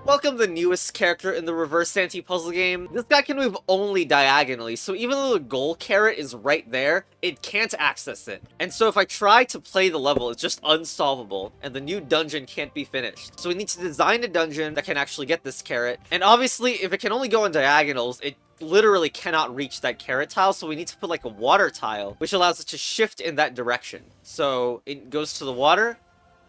Welcome the newest character in the reverse anti-puzzle game. This guy can move only diagonally, so even though the goal carrot is right there, it can't access it. And so if I try to play the level, it's just unsolvable, and the new dungeon can't be finished. So we need to design a dungeon that can actually get this carrot. And obviously, if it can only go on diagonals, it literally cannot reach that carrot tile, so we need to put like a water tile, which allows it to shift in that direction. So it goes to the water,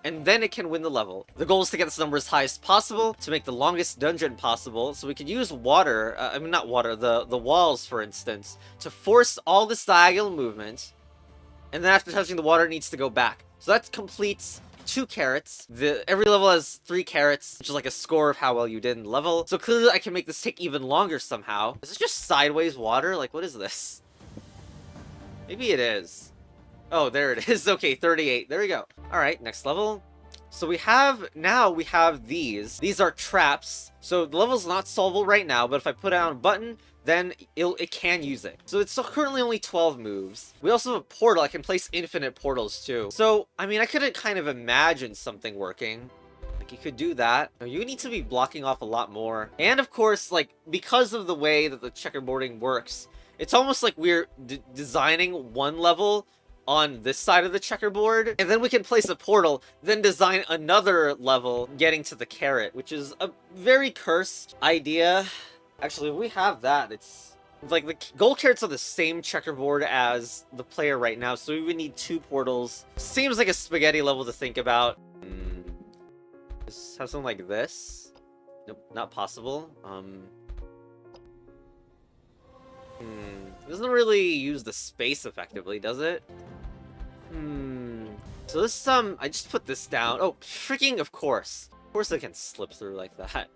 and then it can win the level. The goal is to get this number as high as possible, to make the longest dungeon possible, so we could use water, not water, the walls, for instance, to force all this diagonal movement, and then after touching the water, it needs to go back. So that completes 2 carrots. Every level has 3 carrots, which is like a score of how well you did in the level. So clearly I can make this take even longer somehow. Is this just sideways water? Like, what is this? Maybe it is. Oh, there it is. Okay, 38. There we go. Alright, next level. So we have these. These are traps. So the level's not solvable right now, but if I put down a button, then it can use it. So it's currently only 12 moves. We also have a portal. I can place infinite portals too. So, I mean, I could kind of imagine something working. Like, you could do that. You need to be blocking off a lot more. And of course, like, because of the way that the checkerboarding works, it's almost like we're designing one level on this side of the checkerboard, and then we can place a portal, then design another level getting to the carrot, which is a very cursed idea. Actually, if we have that, it's like the gold carrots are the same checkerboard as the player right now, so we would need 2 portals. Seems like a spaghetti level to think about. Just have something like this. Nope, not possible. It doesn't really use the space effectively, does it? So this, I just put this down. Oh, freaking of course. Of course I can slip through like that.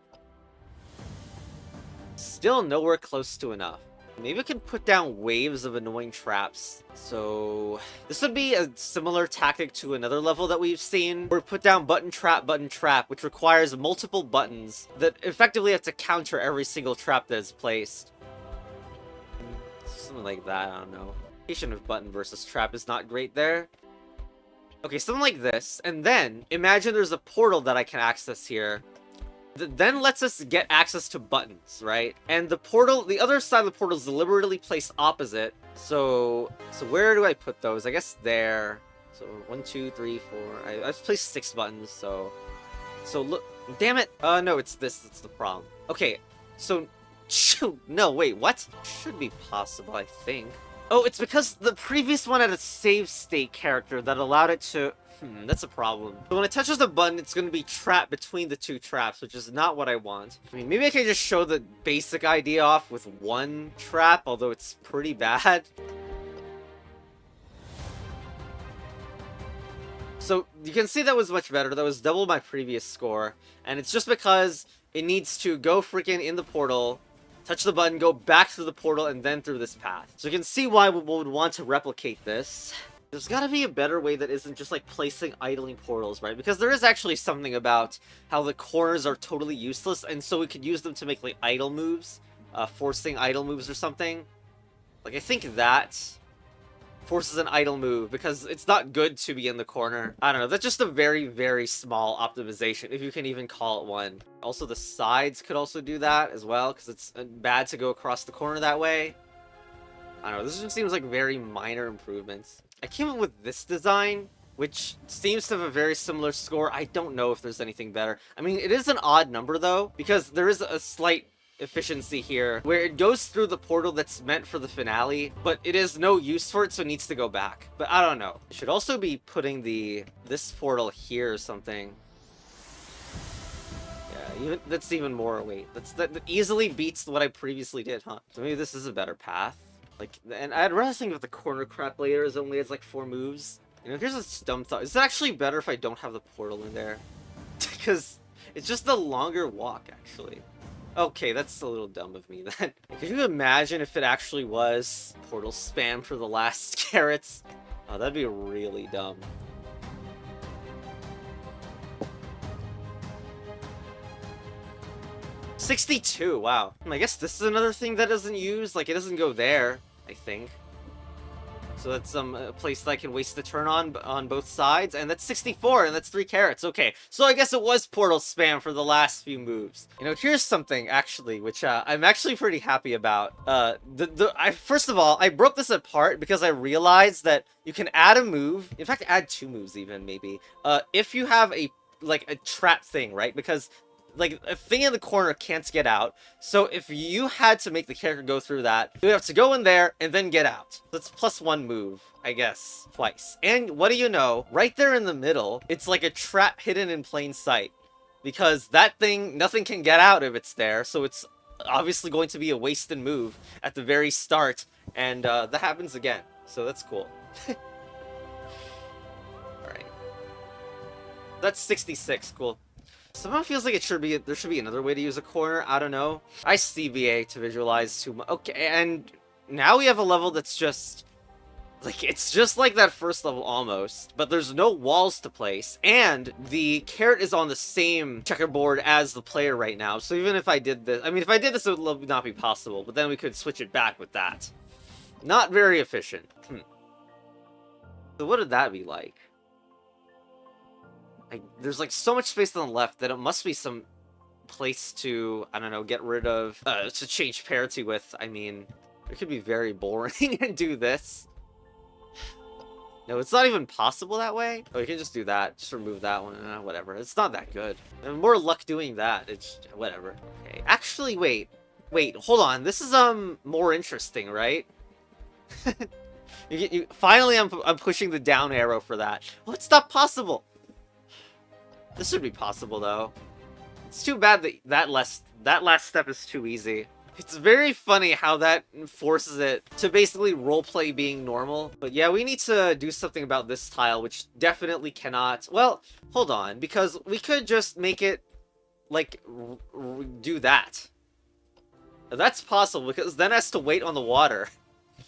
Still nowhere close to enough. Maybe I can put down waves of annoying traps. So this would be a similar tactic to another level that we've seen, where we put down button trap, which requires multiple buttons that effectively have to counter every single trap that is placed. Something like that, I don't know. Of button versus trap is not great there. Okay, something like this, and then imagine there's a portal that I can access here that then lets us get access to buttons, right? And the portal, the other side of the portal is deliberately placed opposite. So where do I put those? I guess there. So 1, 2, 3, 4. I've placed 6 buttons. So look, damn it. No, it's this. That's the problem. Okay, so shoot. No, wait, what? Should be possible, I think. Oh, it's because the previous one had a save state character that allowed it to... that's a problem. So when it touches the button, it's going to be trapped between the 2 traps, which is not what I want. I mean, maybe I can just show the basic idea off with 1 trap, although it's pretty bad. So you can see that was much better. That was double my previous score. And it's just because it needs to go freaking in the portal, touch the button, go back through the portal, and then through this path. So you can see why we would want to replicate this. There's gotta be a better way that isn't just like placing idling portals, right? Because there is actually something about how the corners are totally useless, and so we could use them to make like idle moves, forcing idle moves or something. Like, I think that forces an idle move, because it's not good to be in the corner. I don't know, that's just a very, very small optimization, if you can even call it one. Also, the sides could also do that as well, because it's bad to go across the corner that way. I don't know, this just seems like very minor improvements. I came up with this design, which seems to have a very similar score. I don't know if there's anything better. I mean, it is an odd number, though, because there is a slight efficiency here where it goes through the portal that's meant for the finale, but it is no use for it, so it needs to go back. But I don't know. I should also be putting this portal here or something. Yeah, that's even more weight. That easily beats what I previously did, huh? So maybe this is a better path. Like, and I'd rather think of the corner crap later as only has like 4 moves. You know, here's a dumb thought. Is it actually better if I don't have the portal in there? Because it's just the longer walk, actually. Okay, that's a little dumb of me then. Could you imagine if it actually was portal spam for the last carrots? Oh, that'd be really dumb. $62, wow. I guess this is another thing that doesn't use, like, it doesn't go there, I think. So that's a place that I can waste the turn on both sides, and that's 64, and that's 3 carrots. Okay, so I guess it was portal spam for the last few moves. You know, here's something actually, which I'm actually pretty happy about. First of all, I broke this apart because I realized that you can add a move. In fact, add 2 moves even maybe. If you have a trap thing, right? Because like, a thing in the corner can't get out. So if you had to make the character go through that, you would have to go in there and then get out. That's +1 move, I guess, twice. And what do you know? Right there in the middle, it's like a trap hidden in plain sight. Because that thing, nothing can get out if it's there. So it's obviously going to be a wasted move at the very start. And that happens again. So that's cool. Alright. That's 66, cool. Somehow feels like there should be another way to use a corner. I don't know. I CBA to visualize too much. Okay, and now we have a level that's just like, it's just like that first level almost, but there's no walls to place, and the carrot is on the same checkerboard as the player right now. So even if I did this, I mean, if I did this, it would not be possible, but then we could switch it back with that. Not very efficient. So what would that be like? There's like so much space on the left that it must be some place to, I don't know, get rid of, to change parity with. I mean, it could be very boring and do this. No, it's not even possible that way. Oh, you can just do that. Just remove that one. Whatever. It's not that good. I have more luck doing that. It's whatever. Okay. Actually, wait. Hold on. This is more interesting, right? Finally, I'm pushing the down arrow for that. Oh, it's not possible. This should be possible, though. It's too bad that that last step is too easy. It's very funny how that forces it to basically roleplay being normal. But yeah, we need to do something about this tile, which definitely cannot... Well, hold on, because we could just make it, like, do that. That's possible, because then it has to wait on the water.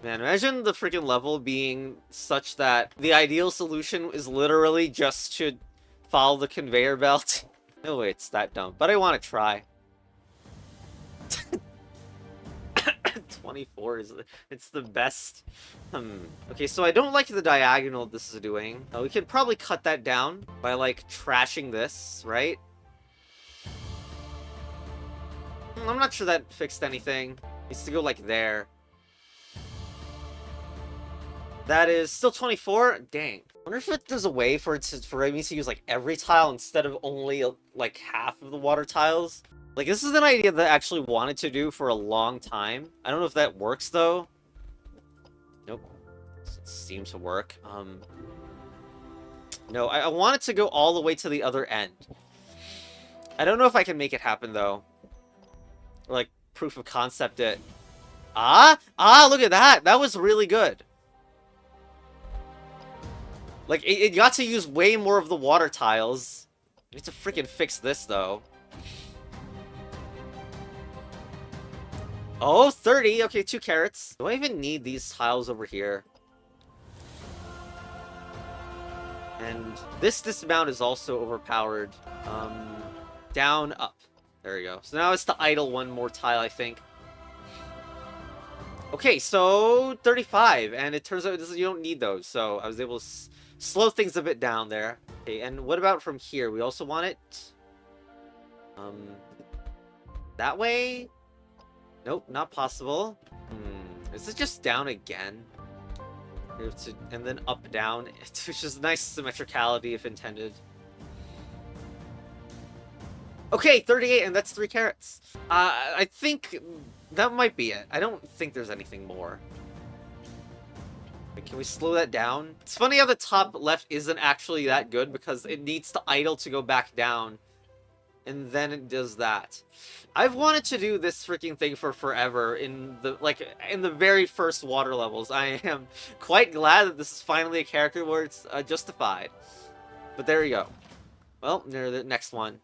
Man, imagine the freaking level being such that the ideal solution is literally just to follow the conveyor belt. No way, it's that dumb. But I want to try. 24 it's the best. Okay, so I don't like the diagonal this is doing. We could probably cut that down by, like, trashing this, right? I'm not sure that fixed anything. It needs to go, like, there. That is still 24? Dang. I wonder if there's a way for me to use, like, every tile instead of only, like, half of the water tiles. Like, this is an idea that I actually wanted to do for a long time. I don't know if that works, though. Nope. It seems to work. No, I want it to go all the way to the other end. I don't know if I can make it happen, though. Or, like, proof of concept it. Look at that! That was really good. Like, it got to use way more of the water tiles. I need to freaking fix this, though. Oh, 30! Okay, 2 carrots. Do I even need these tiles over here? And this dismount is also overpowered. Down, up. There we go. So now it's to idle one more tile, I think. Okay, so 35, and it turns out you don't need those, so I was able to slow things a bit down there. Okay, and what about from here? We also want it... that way? Nope, not possible. Is it just down again? We have to, and then up, down, which is nice symmetricality if intended. Okay, 38, and that's 3 carrots. I think that might be it. I don't think there's anything more. Can we slow that down? It's funny how the top left isn't actually that good because it needs to idle to go back down. And then it does that. I've wanted to do this freaking thing for forever in the very first water levels. I am quite glad that this is finally a character where it's justified. But there you go. Well, there's the next one.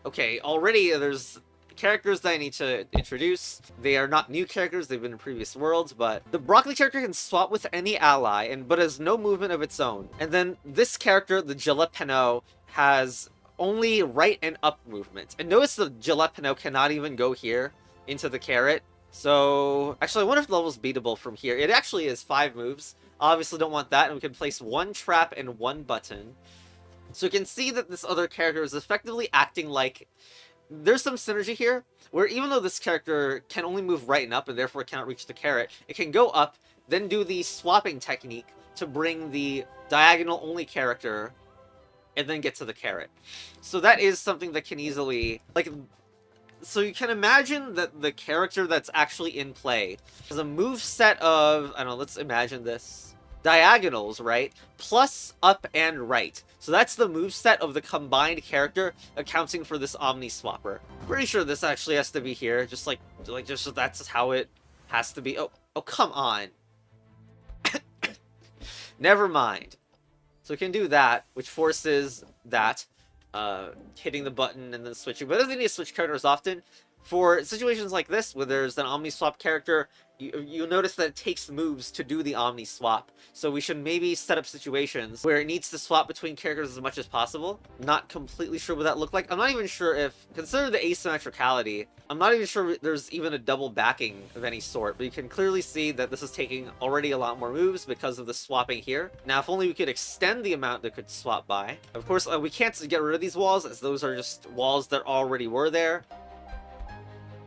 Okay, already there's characters that I need to introduce. They are not new characters, they've been in previous worlds, but the broccoli character can swap with any ally, but has no movement of its own. And then this character, the jalapeno, has only right and up movement. And notice the jalapeno cannot even go here into the carrot. So, actually, I wonder if the level's beatable from here. It actually is 5 moves. Obviously don't want that, and we can place 1 trap and 1 button. So you can see that this other character is effectively acting like... There's some synergy here, where even though this character can only move right and up, and therefore cannot reach the carrot, it can go up, then do the swapping technique to bring the diagonal-only character, and then get to the carrot. So that is something that can easily... like, so you can imagine that the character that's actually in play is a move set of, I don't know, let's imagine this. Diagonals, right? Plus up and right. So that's the move set of the combined character accounting for this Omni Swapper. Pretty sure this actually has to be here, just just that's how it has to be. Oh, come on. Never mind. So we can do that, which forces that. Hitting the button and then switching, but it doesn't need to switch characters often. For situations like this, where there's an Omni Swap character, you'll notice that it takes moves to do the Omni Swap. So we should maybe set up situations where it needs to swap between characters as much as possible. Not completely sure what that looked like. I'm not even sure if, consider the asymmetricality, I'm not even sure there's even a double backing of any sort, but you can clearly see that this is taking already a lot more moves because of the swapping here. Now, if only we could extend the amount that could swap by. Of course, we can't get rid of these walls, as those are just walls that already were there.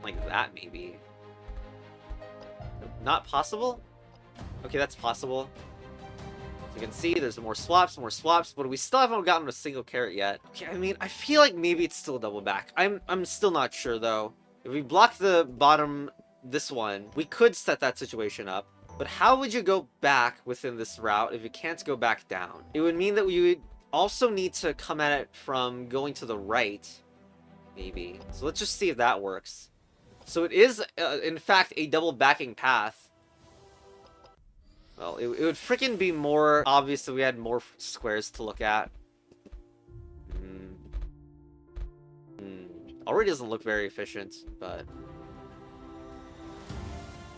Like that, maybe. Not possible? Okay, that's possible. So you can see there's more swaps, but we still haven't gotten a single carrot yet. Okay, I mean, I feel like maybe it's still double back. I'm still not sure, though. If we block the bottom, this one, we could set that situation up. But how would you go back within this route if you can't go back down? It would mean that we would also need to come at it from going to the right, maybe. So let's just see if that works. So it is, in fact, a double backing path. Well, it would freaking be more obvious if we had more squares to look at. Already doesn't look very efficient, but...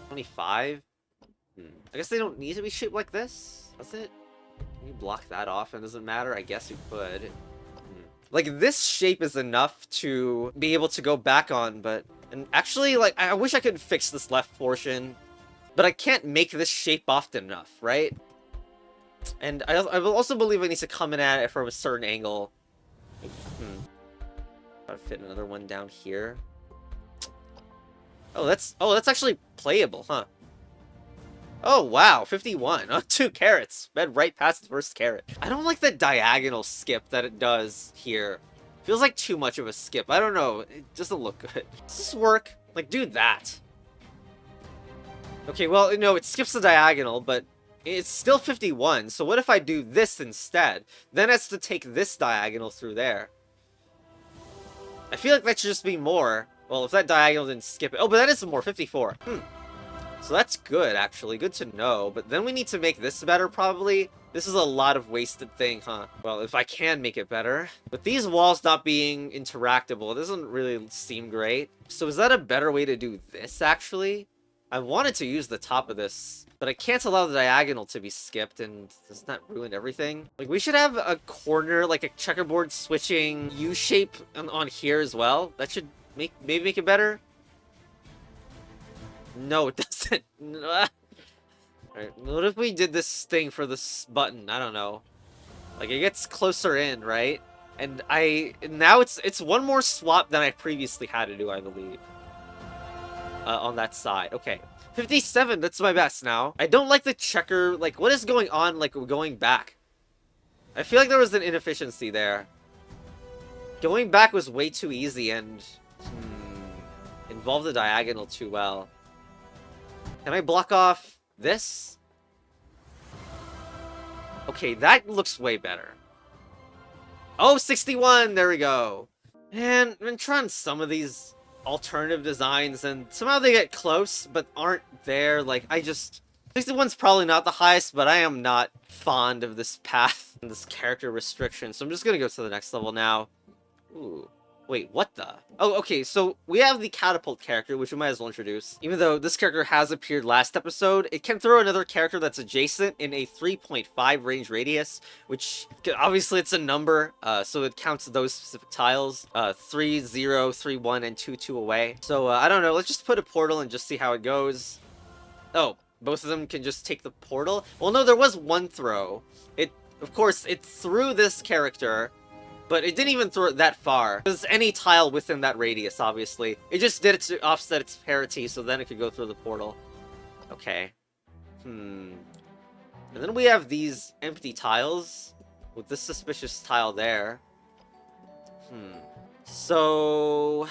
25? I guess they don't need to be shaped like this, does it? Can you block that off and it doesn't matter? I guess you could. Like, this shape is enough to be able to go back on, but... And actually, like, I wish I could fix this left portion, but I can't make this shape often enough, right? And I also believe I need to come in at it from a certain angle. Gotta fit another one down here. Oh, that's actually playable, huh? Oh, wow, 51. Oh, 2 carrots. Sped right past the first carrot. I don't like the diagonal skip that it does here. Feels like too much of a skip. I don't know. It doesn't look good. Does this work? Like, do that. Okay, well, no, it skips the diagonal, but it's still 51. So what if I do this instead? Then it has to take this diagonal through there. I feel like that should just be more. Well, if that diagonal didn't skip it. Oh, but that is more, 54. So that's good, actually. Good to know. But then we need to make this better, probably. This is a lot of wasted thing, huh? Well, if I can make it better. But these walls not being interactable, it doesn't really seem great. So is that a better way to do this, actually? I wanted to use the top of this, but I can't allow the diagonal to be skipped, and doesn't that ruin everything? Like, we should have a corner, like a checkerboard switching U-shape on here as well. That should maybe make it better. No, it doesn't. Alright, what if we did this thing for this button? I don't know. Like, it gets closer in, right? And now it's one more swap than I previously had to do, I believe. On that side. Okay. 57, that's my best now. I don't like the checker. Like, what is going on, like, going back? I feel like there was an inefficiency there. Going back was way too easy and... involved the diagonal too well. Can I block off this? Okay, that looks way better. Oh, 61! There we go. And I've been trying some of these alternative designs, and somehow they get close, but aren't there. Like, 61's probably not the highest, but I am not fond of this path and this character restriction, so I'm just gonna go to the next level now. Ooh. Wait, what the? Oh, okay, so we have the Catapult character, which we might as well introduce. Even though this character has appeared last episode, it can throw another character that's adjacent in a 3.5 range radius, which, obviously it's a number, so it counts those specific tiles, 3, 0, 3, 1, and 2, 2 away. So, I don't know, let's just put a portal and just see how it goes. Oh, both of them can just take the portal? Well, no, there was one throw. Of course, it threw this character, but it didn't even throw it that far. There's any tile within that radius, obviously. It just did it to offset its parity, so then it could go through the portal. Okay. And then we have these empty tiles, with this suspicious tile there. So...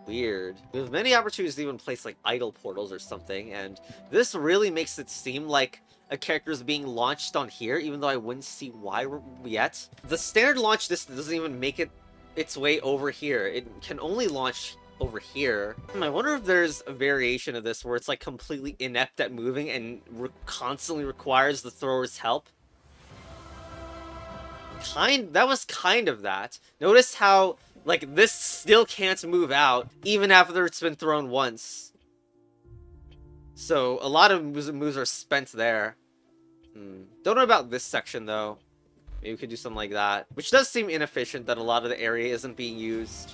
weird. We have many opportunities to even place, like, idle portals or something, and this really makes it seem like a character is being launched on here, even though I wouldn't see why yet. The standard launch distance doesn't even make it its way over here. It can only launch over here. I wonder if there's a variation of this where it's, like, completely inept at moving and constantly requires the thrower's help. That was kind of that. Notice how, like, this still can't move out, even after it's been thrown once. So, a lot of moves are spent there. Don't know about this section, though. Maybe we could do something like that. Which does seem inefficient that a lot of the area isn't being used.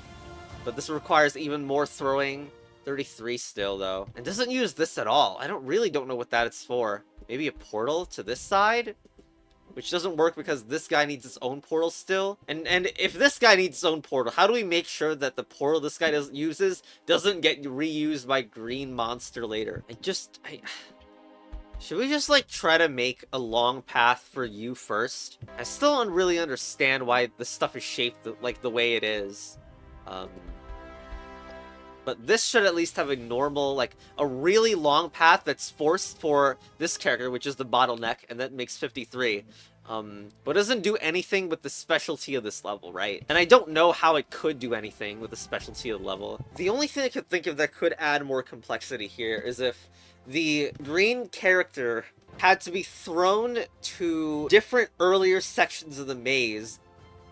But this requires even more throwing. 33 still, though. And doesn't use this at all. I really don't know what that is for. Maybe a portal to this side? Which doesn't work because this guy needs his own portal still. And if this guy needs his own portal, how do we make sure that the portal this guy uses doesn't get reused by green monster later? Should we just, like, try to make a long path for you first? I still don't really understand why this stuff is shaped like the way it is. But this should at least have a normal, like, a really long path that's forced for this character, which is the bottleneck, and that makes 53. But doesn't do anything with the specialty of this level, right? And I don't know how it could do anything with the specialty of the level. The only thing I could think of that could add more complexity here is if the green character had to be thrown to different earlier sections of the maze.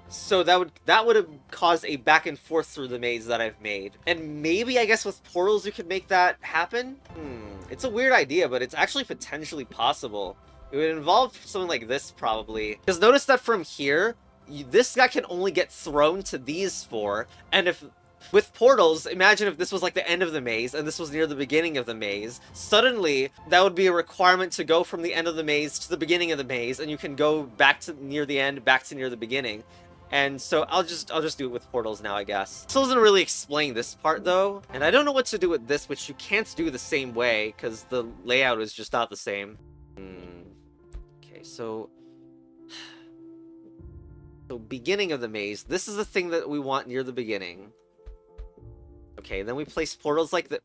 So that would have caused a back and forth through the maze that I've made. And maybe, I guess, with portals you could make that happen? It's a weird idea, but it's actually potentially possible. It would involve something like this, probably. Because notice that from here, this guy can only get thrown to these four, and if... with portals, imagine if this was like the end of the maze and this was near the beginning of the maze. Suddenly, that would be a requirement to go from the end of the maze to the beginning of the maze, and you can go back to near the end, back to near the beginning. And so I'll just do it with portals now, I guess. Still doesn't really explain this part, though. And I don't know what to do with this, which you can't do the same way, because the layout is just not the same. Okay, so beginning of the maze. This is the thing that we want near the beginning. Okay, then we place portals like the...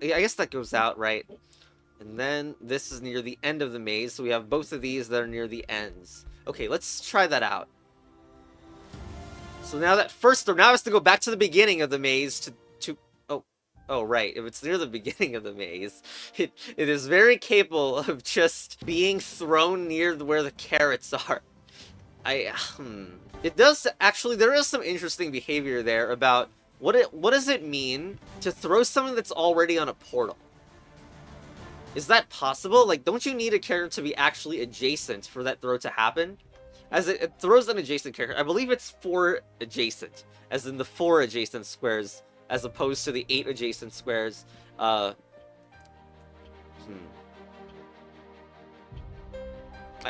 I guess that goes out, right? And then this is near the end of the maze, so we have both of these that are near the ends. Okay, let's try that out. So now that first, now has to go back to the beginning of the maze to oh right, if it's near the beginning of the maze, it is very capable of just being thrown near where the carrots are. It does actually, there is some interesting behavior there about what does it mean to throw something that's already on a portal? Is that possible? Like, don't you need a character to be actually adjacent for that throw to happen? As it throws an adjacent character. I believe it's 4 adjacent, as in the 4 adjacent squares, as opposed to the 8 adjacent squares. I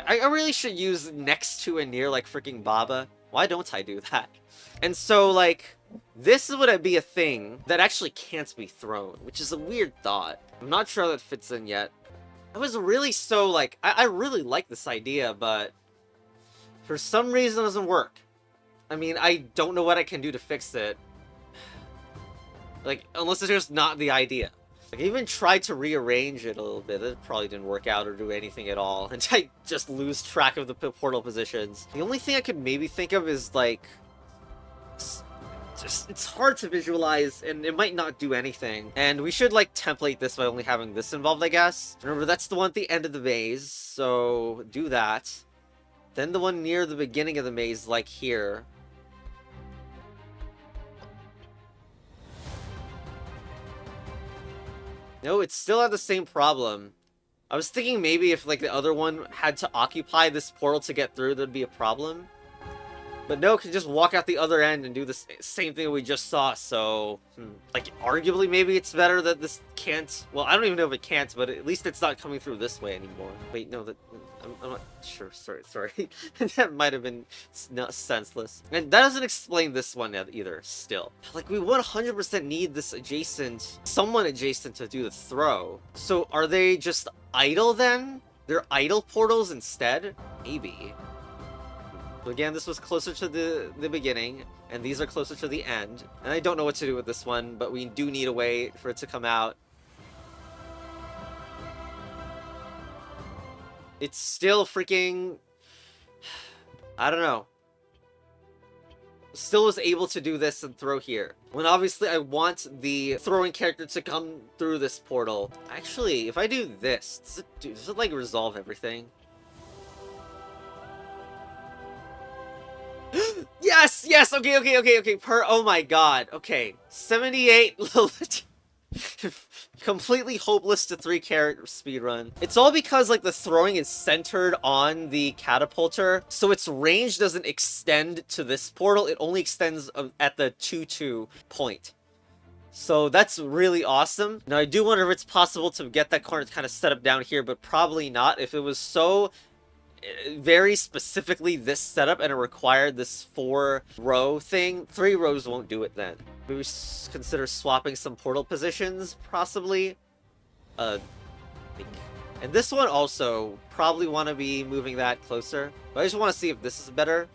really should use next to and near like freaking Baba. Why don't I do that? And so, like, this would be a thing that actually can't be thrown, which is a weird thought. I'm not sure how that fits in yet. I was really so, like, I really like this idea, but for some reason it doesn't work. I mean, I don't know what I can do to fix it. Like, unless it's just not the idea. Like, I even tried to rearrange it a little bit. It probably didn't work out or do anything at all. And I just lose track of the portal positions. The only thing I could maybe think of is, like... it's hard to visualize, and it might not do anything. And we should, like, template this by only having this involved, I guess. Remember, that's the one at the end of the maze, so do that. Then the one near the beginning of the maze, like here. No, it still had the same problem. I was thinking maybe if, like, the other one had to occupy this portal to get through, there'd be a problem. But no, it can just walk out the other end and do the same thing we just saw, so... Like, arguably, maybe it's better that this can't... Well, I don't even know if it can't, but at least it's not coming through this way anymore. Wait, no, that... I'm not sure. Sorry. That might have been senseless. And that doesn't explain this one either, still. Like, we 100% need this adjacent... Someone adjacent to do the throw. So, are they just idle, then? They're idle portals instead? Maybe. Again, this was closer to the beginning, and these are closer to the end. And I don't know what to do with this one, but we do need a way for it to come out. It's still freaking... I don't know. Still was able to do this and throw here. When obviously I want the throwing character to come through this portal. Actually, if I do this, does it like resolve everything? Yes, okay. Oh my god, okay. 78, completely hopeless to 3-carat speedrun. It's all because, like, the throwing is centered on the catapulter, so its range doesn't extend to this portal, it only extends at the 2-2 point. So that's really awesome. Now, I do wonder if it's possible to get that corner kind of set up down here, but probably not. If it was so... very specifically this setup and it required this 4-row thing, 3 rows won't do it then. Maybe we consider swapping some portal positions, possibly. And this one also, probably want to be moving that closer. But I just want to see if this is better.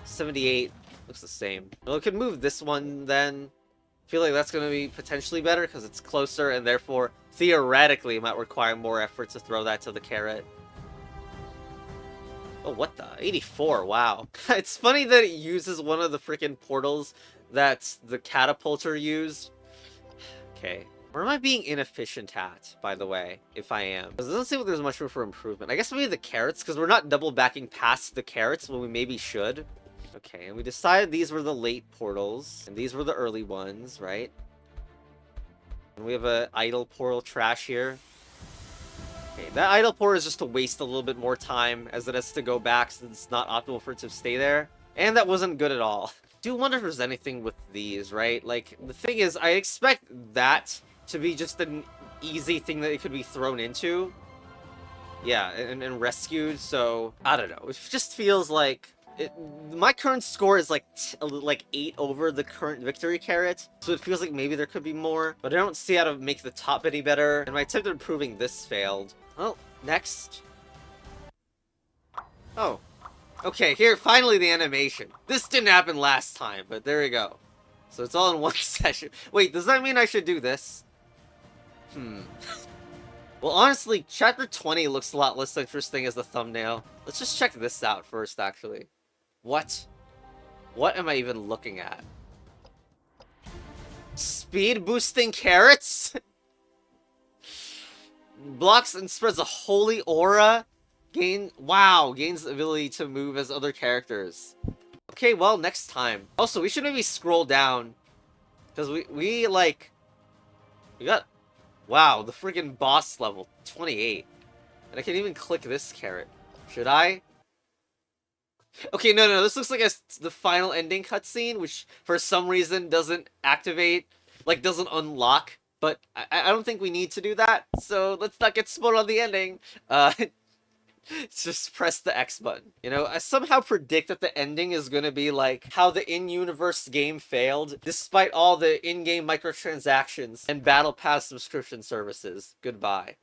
78 looks the same. Well, we could move this one then. I feel like that's going to be potentially better because it's closer and therefore, theoretically, it might require more effort to throw that to the carrot. Oh, what the? 84, wow. It's funny that it uses one of the freaking portals that the catapulter used. Okay. Where am I being inefficient at, by the way, if I am? Because it doesn't seem like there's much room for improvement. I guess maybe the carrots, because we're not double backing past the carrots when we maybe should. Okay, and we decided these were the late portals, and these were the early ones, right? And we have a idle portal trash here. Okay, that idle portal is just to waste a little bit more time as it has to go back since it's not optimal for it to stay there. And that wasn't good at all. Do wonder if there's anything with these, right? Like, the thing is, I expect that to be just an easy thing that it could be thrown into. Yeah, and rescued, so... I don't know. It just feels like... my current score is like 8 over the current victory carrot, so it feels like maybe there could be more, but I don't see how to make the top any better, and my attempt at improving this failed. Well, next. Oh. Okay, here, finally the animation. This didn't happen last time, but there we go. So it's all in one session. Wait, does that mean I should do this? Well, honestly, Chapter 20 looks a lot less interesting as the thumbnail. Let's just check this out first, actually. What? What am I even looking at? Speed boosting carrots? Blocks and spreads a holy aura. Wow, gains the ability to move as other characters. Okay, well, next time. Also, we should maybe scroll down. Because we got... Wow, the freaking boss level, 28. And I can even click this carrot. Should I? Okay, no, this looks like the final ending cutscene, which for some reason doesn't activate, like doesn't unlock, but I don't think we need to do that, so let's not get spoiled on the ending. Just press the X button. You know, I somehow predict that the ending is gonna be like how the in-universe game failed, despite all the in-game microtransactions and Battle Pass subscription services. Goodbye.